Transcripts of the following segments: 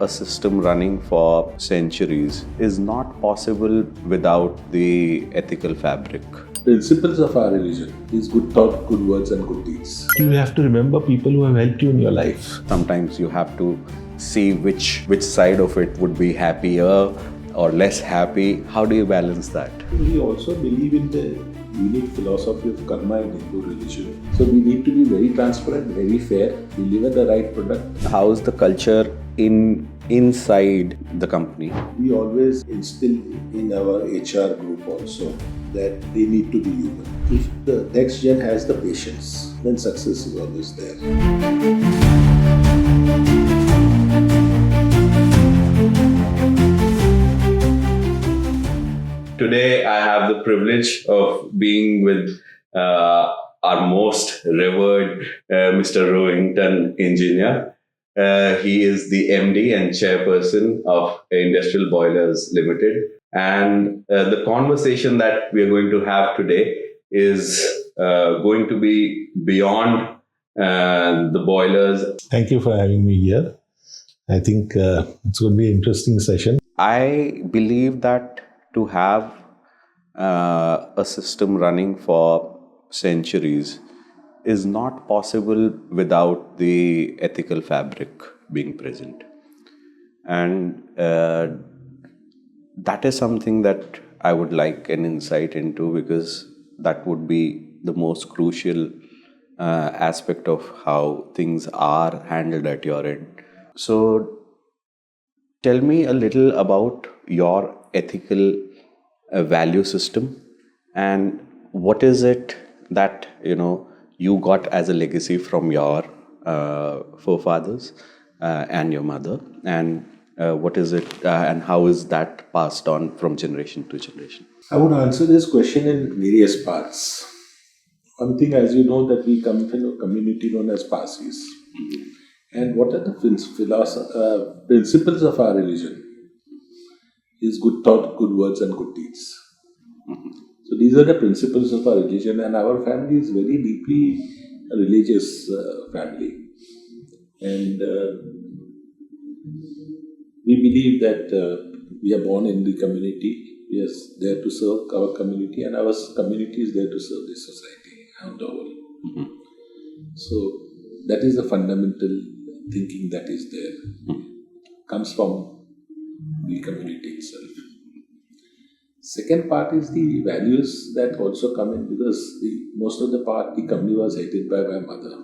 a system running for centuries is not possible without the ethical fabric. Principles of our religion is good thought, good words and good deeds. You have to remember people who have helped you in your life. Sometimes you have to see which side of it would be happier or less happy. How do you balance that? We also believe in the unique philosophy of karma in Hindu religion. So we need to be very transparent, very fair, deliver the right product. How is the culture inside the company? We always instill in our HR group also that they need to be human. If the next gen has the patience, then success is always there. Today, I have the privilege of being with our most revered Mr. Rohinton Engineer. He is the MD and chairperson of Industrial Boilers Limited. And the conversation that we are going to have today is going to be beyond the boilers. Thank you for having me here. I think it's going to be an interesting session. I believe that to have a system running for centuries is not possible without the ethical fabric being present. And that is something that I would like an insight into, because that would be the most crucial aspect of how things are handled at your end. So tell me a little about your ethical value system, and what is it that you got as a legacy from your forefathers and your mother, and what is it and how is that passed on from generation to generation? I would answer this question in various parts. One thing, as you know, that we come from a community known as Parsis. And what are the principles of our religion? Is good thought, good words and good deeds. So these are the principles of our religion, and our family is very deeply a religious family. And we believe that we are born in the community, we are there to serve our community, and our community is there to serve the society and the whole. So that is the fundamental thinking that is there. Comes from the community itself. Second part is the values that also come in, because most of the part the company was headed by my mother.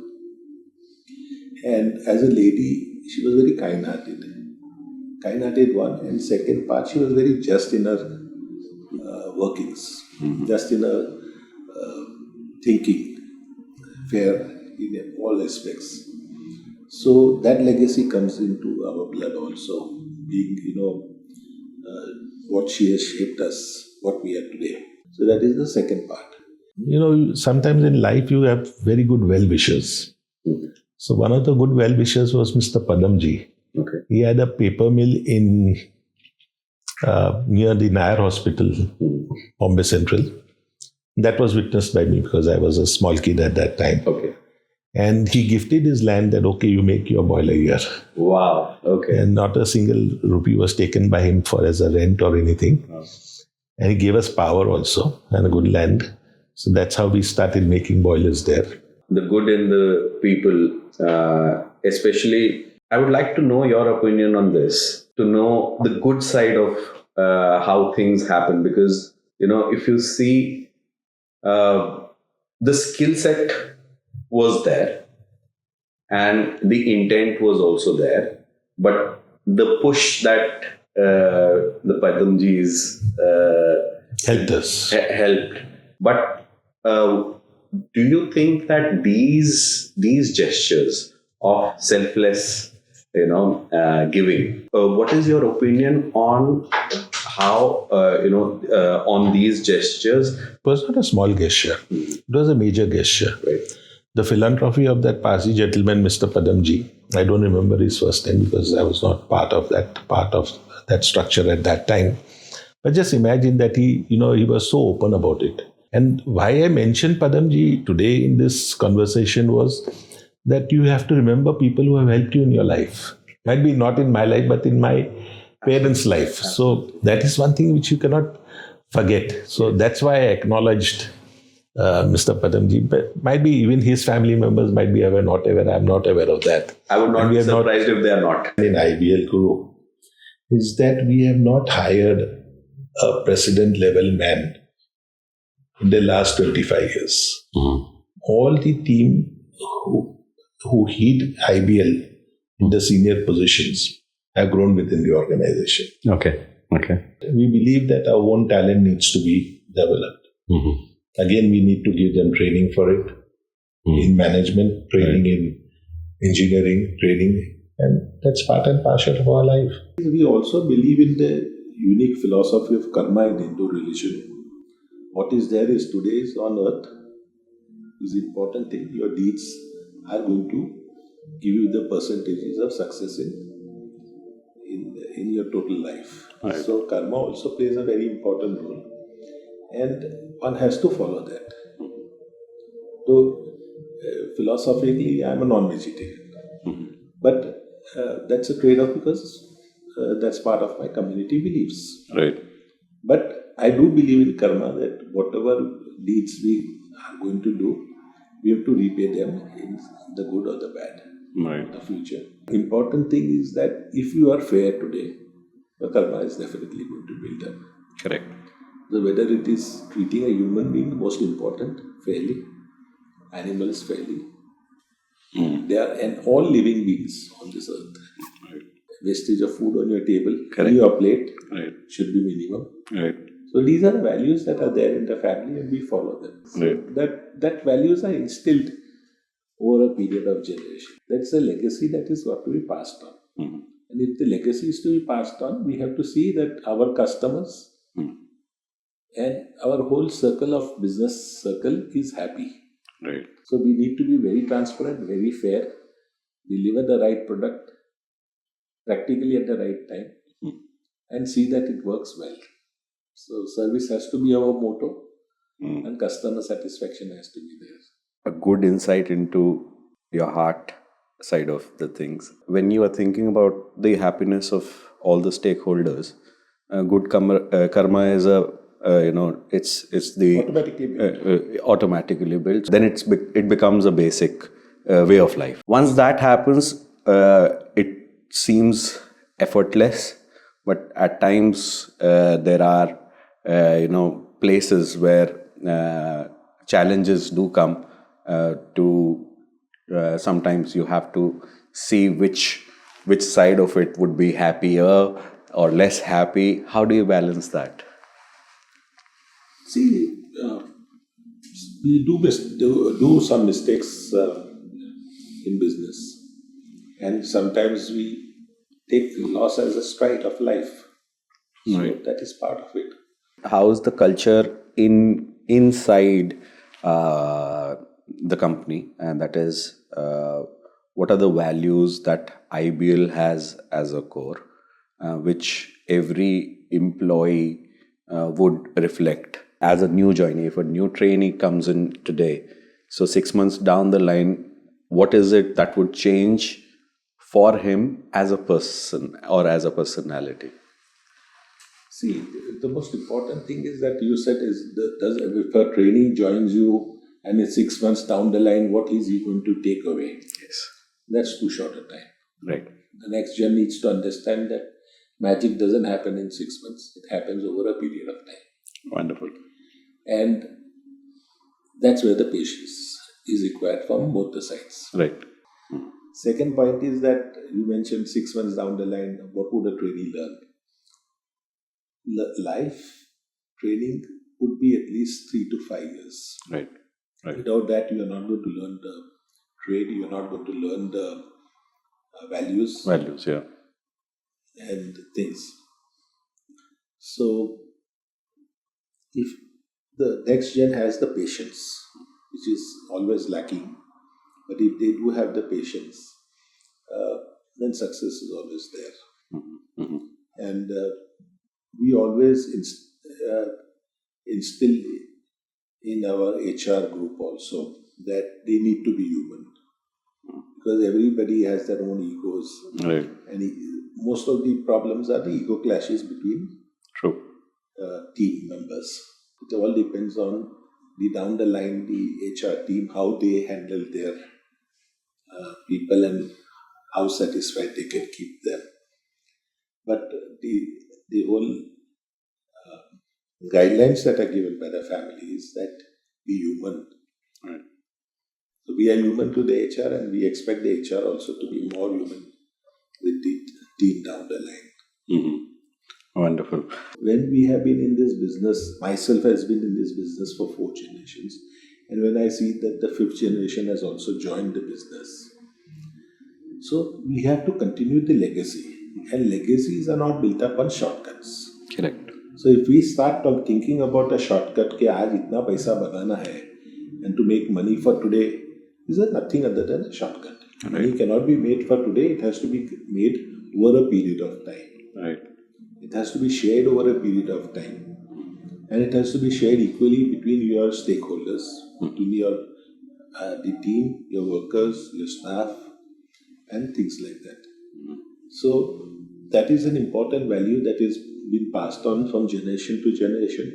And as a lady, she was very kind-hearted. Kind-hearted one. And second part, she was very just in her workings, just in her thinking, fair in all aspects. So that legacy comes into our blood also, being, what she has shaped us, what we are today. So that is the second part. Sometimes in life you have very good well-wishers. So one of the good well-wishers was Mr. Padamjee. Okay. He had a paper mill in near the Nair Hospital, Bombay Central. That was witnessed by me because I was a small kid at that time. Okay. And he gifted his land that, okay, you make your boiler here. Wow. Okay. And not a single rupee was taken by him for as a rent or anything. Oh. And he gave us power also and a good land. So that's how we started making boilers there. The good in the people, especially, I would like to know your opinion on this, to know the good side of how things happen. Because, if you see, the skill set was there and the intent was also there, but the push that the Padamjees Helped us. helped. But do you think that these gestures of selfless giving, what is your opinion on how on these gestures? It was not a small gesture. It was a major gesture. Right. The philanthropy of that Parsi gentleman, Mr. Padamjee, I don't remember his first name because I was not part of that structure at that time. But just imagine that he was so open about it. And why I mentioned Padamjee today in this conversation was that you have to remember people who have helped you in your life. Might be not in my life, but in my parents' life. So that is one thing which you cannot forget. So that's why I acknowledged Mr. Padamjee. But might be even his family members might be aware, not aware. I'm not aware of that. I would not And we be have not- surprised if they are not. in IBL Group is that we have not hired a president level man in the last 25 years. All the team who hit IBL in the senior positions have grown within the organization. Okay. We believe that our own talent needs to be developed. Again, we need to give them training for it in management, training in engineering, training, and that's part and parcel of our life. We also believe in the unique philosophy of karma in Hindu religion. What is there is today is on earth is the important thing. Your deeds are going to give you the percentages of success in your total life. Right. So karma also plays a very important role, and one has to follow that. So philosophically, I am a non-vegetarian, but that's a trade-off because that's part of my community beliefs. Right. But I do believe in karma, that whatever deeds we are going to do, we have to repay them in the good or the bad, Right. the future. Important thing is that if you are fair today, the karma is definitely going to build up. Correct. So whether it is treating a human being most important fairly, animals fairly, they are and all living beings on this earth. Right. Wastage of food on your table, Correct. in your plate, Right. should be minimum. Right. So these are the values that are there in the family, and we follow them. So Right. that values are instilled over a period of generation. That's a legacy that is got to be passed on. And if the legacy is to be passed on, we have to see that our customers and our whole circle of business circle is happy. Right. So we need to be very transparent, very fair, deliver the right product practically at the right time, and see that it works well. So service has to be our motto, and customer satisfaction has to be there. A good insight into your heart side of the things. When you are thinking about the happiness of all the stakeholders, good karma is it's the Automatically built. automatically built. Then it becomes a basic way of life. Once that happens, it seems effortless, but at times there are places where challenges do come to sometimes you have to see which side of it would be happier or less happy. How do you balance that? See, we do some mistakes in business, and sometimes we take loss as a stride of life. So Right. that is part of it. How is the culture inside the company, and that is what are the values that IBL has as a core, which every employee would reflect as a new joinee. If a new trainee comes in today, so 6 months down the line, what is it that would change for him as a person or as a personality? See, the most important thing is that you said is if a trainee joins you and it's 6 months down the line, what is he going to take away? Yes. That's too short a time. Right. The next gen needs to understand that magic doesn't happen in 6 months. It happens over a period of time. Wonderful. And that's where the patience is required from both the sides. Right. Second point is that you mentioned 6 months down the line, what would a trainee learn? Life training would be at least 3 to 5 years. Right. Right. Without that, you are not going to learn the trade, you are not going to learn the values Values, yeah. and things. So, if the next gen has the patience, which is always lacking, but if they do have the patience, then success is always there. Mm-hmm. And we always instill in our HR group also that they need to be human. because everybody has their own egos. Right. And most of the problems are the ego clashes between True. team members. It all depends on the down the line, the HR team, how they handle their people and how satisfied they can keep them. But the whole guidelines that are given by the family is that be human. Right. So we are human to the HR, and we expect the HR also to be more human with the team down the line. Mm-hmm. Wonderful. When we have been in this business, myself has been in this business for 4 generations, and when I see that the 5th generation has also joined the business, so we have to continue the legacy, and legacies are not built up on shortcuts. Correct. So if we start thinking about a shortcut कि आज इतना पैसा बनाना है and to make money for today, is there nothing other than a shortcut. Right. Money cannot be made for today, it has to be made over a period of time. Right. It has to be shared over a period of time. And it has to be shared equally between your stakeholders, between your the team, your workers, your staff, and things like that. So that is an important value that is been passed on from generation to generation.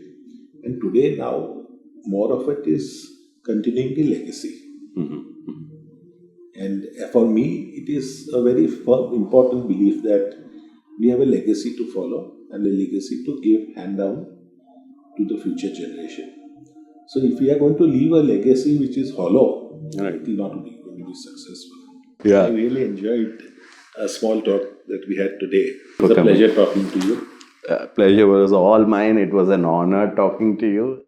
And today now, more of it is continuing the legacy. And for me, it is a very important belief that we have a legacy to follow and a legacy to give hand down to the future generation. So if we are going to leave a legacy which is hollow, Right. it will not be going to be successful. Yeah. I really enjoyed a small talk that we had today. It was Okay. a pleasure talking to you. Pleasure was all mine. It was an honor talking to you.